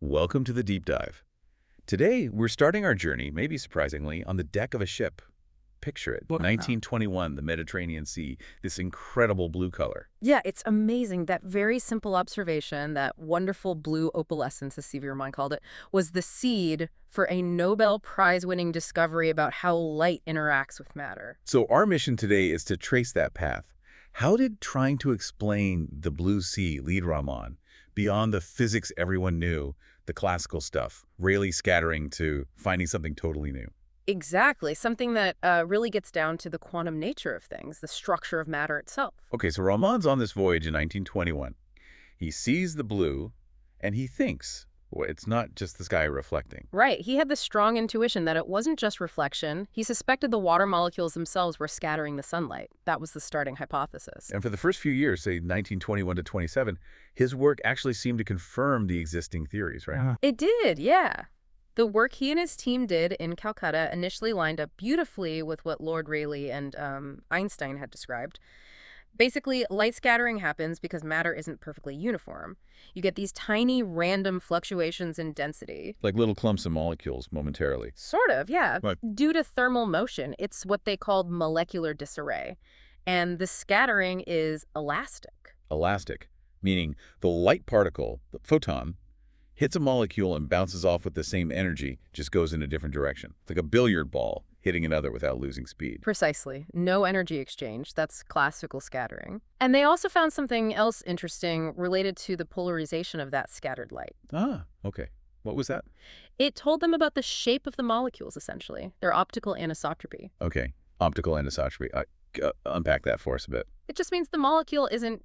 Welcome to the deep dive. Today, we're starting our journey, maybe surprisingly, on the deck of a ship. Picture it, Wow. 1921, the Mediterranean Sea, this incredible blue color. Yeah, it's amazing. That very simple observation, that wonderful blue opalescence, as Stevie Ray called it, was the seed for a Nobel Prize-winning discovery about how light interacts with matter. So our mission today is to trace that path. How did trying to explain the blue sea lead Raman beyond the physics everyone knew, the classical stuff, Rayleigh scattering, to finding something totally new? Exactly, something that really gets down to the quantum nature of things, the structure of matter itself. Okay, so Raman's on this voyage in 1921. He sees the blue, and he thinks, well, it's not just the sky reflecting. Right, he had the strong intuition that it wasn't just reflection. He suspected the water molecules themselves were scattering the sunlight. That was the starting hypothesis. And for the first few years, say 1921 to 27, his work actually seemed to confirm the existing theories, right? It did, yeah. The work he and his team did in Calcutta initially lined up beautifully with what Lord Rayleigh and Einstein had described. Basically, light scattering happens because matter isn't perfectly uniform. You get these tiny, random fluctuations in density. Like little clumps of molecules momentarily. Sort of, yeah. Right. Due to thermal motion, it's what they called molecular disarray. And the scattering is elastic. Elastic, meaning the light particle, the photon, hits a molecule and bounces off with the same energy, just goes in a different direction. It's like a billiard ball hitting another without losing speed. Precisely. No energy exchange. That's classical scattering. And they also found something else interesting related to the polarization of that scattered light. Ah, okay. What was that? It told them about the shape of the molecules, essentially, their optical anisotropy. Okay, optical anisotropy. Unpack that for us a bit. It just means the molecule isn't,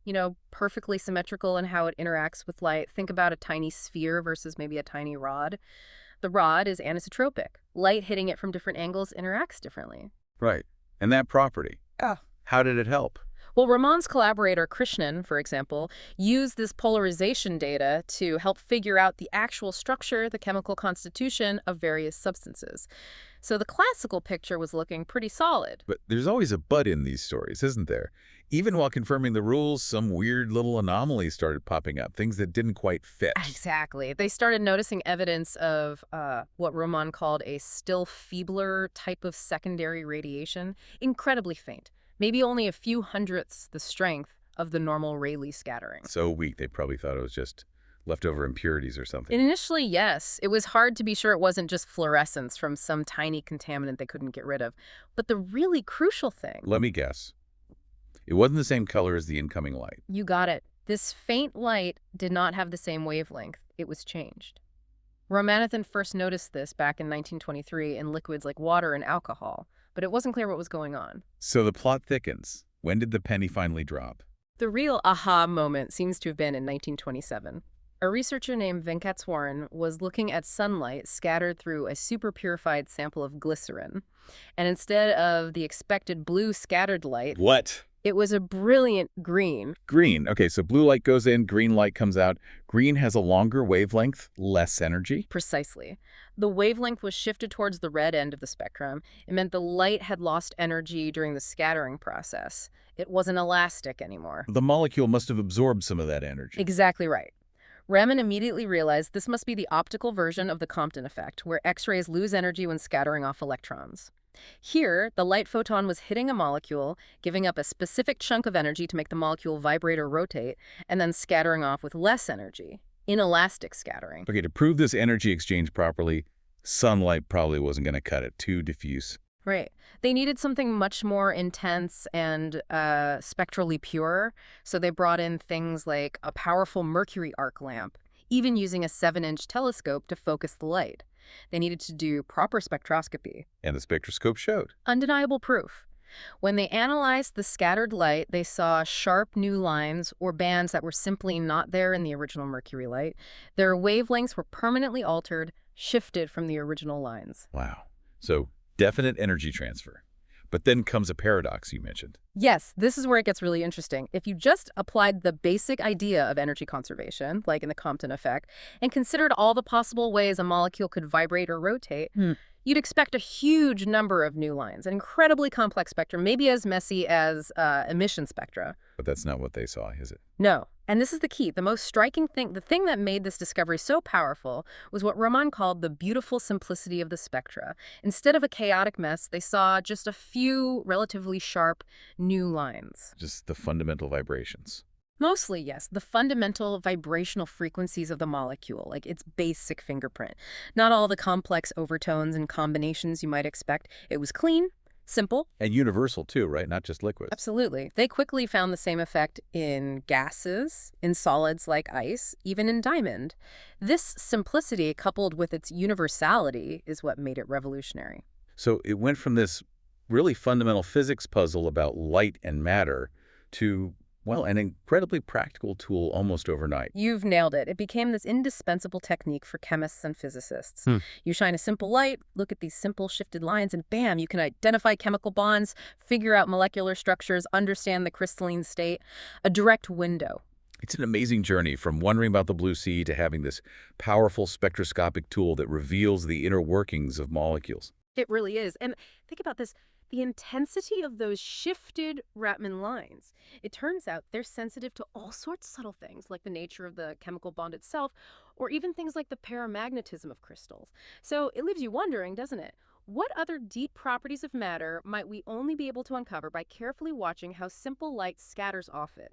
perfectly symmetrical in how it interacts with light. Think about a tiny sphere versus maybe a tiny rod. The rod is anisotropic. Light hitting it from different angles interacts differently. Right. And that property. How did it help? Well, Raman's collaborator, Krishnan, for example, used this polarization data to help figure out the actual structure, the chemical constitution of various substances. So the classical picture was looking pretty solid. But there's always a but in these stories, isn't there? Even while confirming the rules, some weird little anomalies started popping up, things that didn't quite fit. Exactly. They started noticing evidence of what Raman called a still feebler type of secondary radiation, incredibly faint. Maybe only a few hundredths the strength of the normal Rayleigh scattering. So weak, they probably thought it was just leftover impurities or something. Initially, yes. It was hard to be sure it wasn't just fluorescence from some tiny contaminant they couldn't get rid of. But the really crucial thing... Let me guess. It wasn't the same color as the incoming light. You got it. This faint light did not have the same wavelength. It was changed. Ramanathan first noticed this back in 1923 in liquids like water and alcohol, but it wasn't clear what was going on. So the plot thickens. When did the penny finally drop? The real aha moment seems to have been in 1927. A researcher named Venkata was looking at sunlight scattered through a super-purified sample of glycerin. And instead of the expected blue scattered light... What? It was a brilliant green. Green. Okay, so blue light goes in, green light comes out. Green has a longer wavelength, less energy. Precisely. The wavelength was shifted towards the red end of the spectrum. It meant the light had lost energy during the scattering process. It wasn't elastic anymore. The molecule must have absorbed some of that energy. Exactly right. Raman immediately realized this must be the optical version of the Compton effect, where X-rays lose energy when scattering off electrons. Here, the light photon was hitting a molecule, giving up a specific chunk of energy to make the molecule vibrate or rotate, and then scattering off with less energy, inelastic scattering. Okay, to prove this energy exchange properly, sunlight probably wasn't going to cut it. Too diffuse. Right. They needed something much more intense and spectrally pure, so they brought in things like a powerful mercury arc lamp, even using a 7-inch telescope to focus the light. They needed to do proper spectroscopy. And the spectroscope showed. Undeniable proof. When they analyzed the scattered light, they saw sharp new lines or bands that were simply not there in the original mercury light. Their wavelengths were permanently altered, shifted from the original lines. Wow. So definite energy transfer. But then comes a paradox you mentioned. Yes, this is where it gets really interesting. If you just applied the basic idea of energy conservation, like in the Compton effect, and considered all the possible ways a molecule could vibrate or rotate, You'd expect a huge number of new lines, an incredibly complex spectrum, maybe as messy as emission spectra. But that's not what they saw, is it? No. And this is the key. The most striking thing, the thing that made this discovery so powerful was what Raman called the beautiful simplicity of the spectra. Instead of a chaotic mess, they saw just a few relatively sharp new lines. Just the fundamental vibrations. Mostly, yes, the fundamental vibrational frequencies of the molecule, like its basic fingerprint. Not all the complex overtones and combinations you might expect. It was clean, simple. And universal, too, right? Not just liquids. Absolutely. They quickly found the same effect in gases, in solids like ice, even in diamond. This simplicity, coupled with its universality, is what made it revolutionary. So it went from this really fundamental physics puzzle about light and matter to, well, an incredibly practical tool almost overnight. You've nailed it. It became this indispensable technique for chemists and physicists. You shine a simple light, look at these simple shifted lines, and bam, you can identify chemical bonds, figure out molecular structures, understand the crystalline state. A direct window. It's an amazing journey from wondering about the blue sea to having this powerful spectroscopic tool that reveals the inner workings of molecules. It really is. And think about this. The intensity of those shifted Raman lines. It turns out they're sensitive to all sorts of subtle things, like the nature of the chemical bond itself, or even things like the paramagnetism of crystals. So it leaves you wondering, doesn't it? What other deep properties of matter might we only be able to uncover by carefully watching how simple light scatters off it?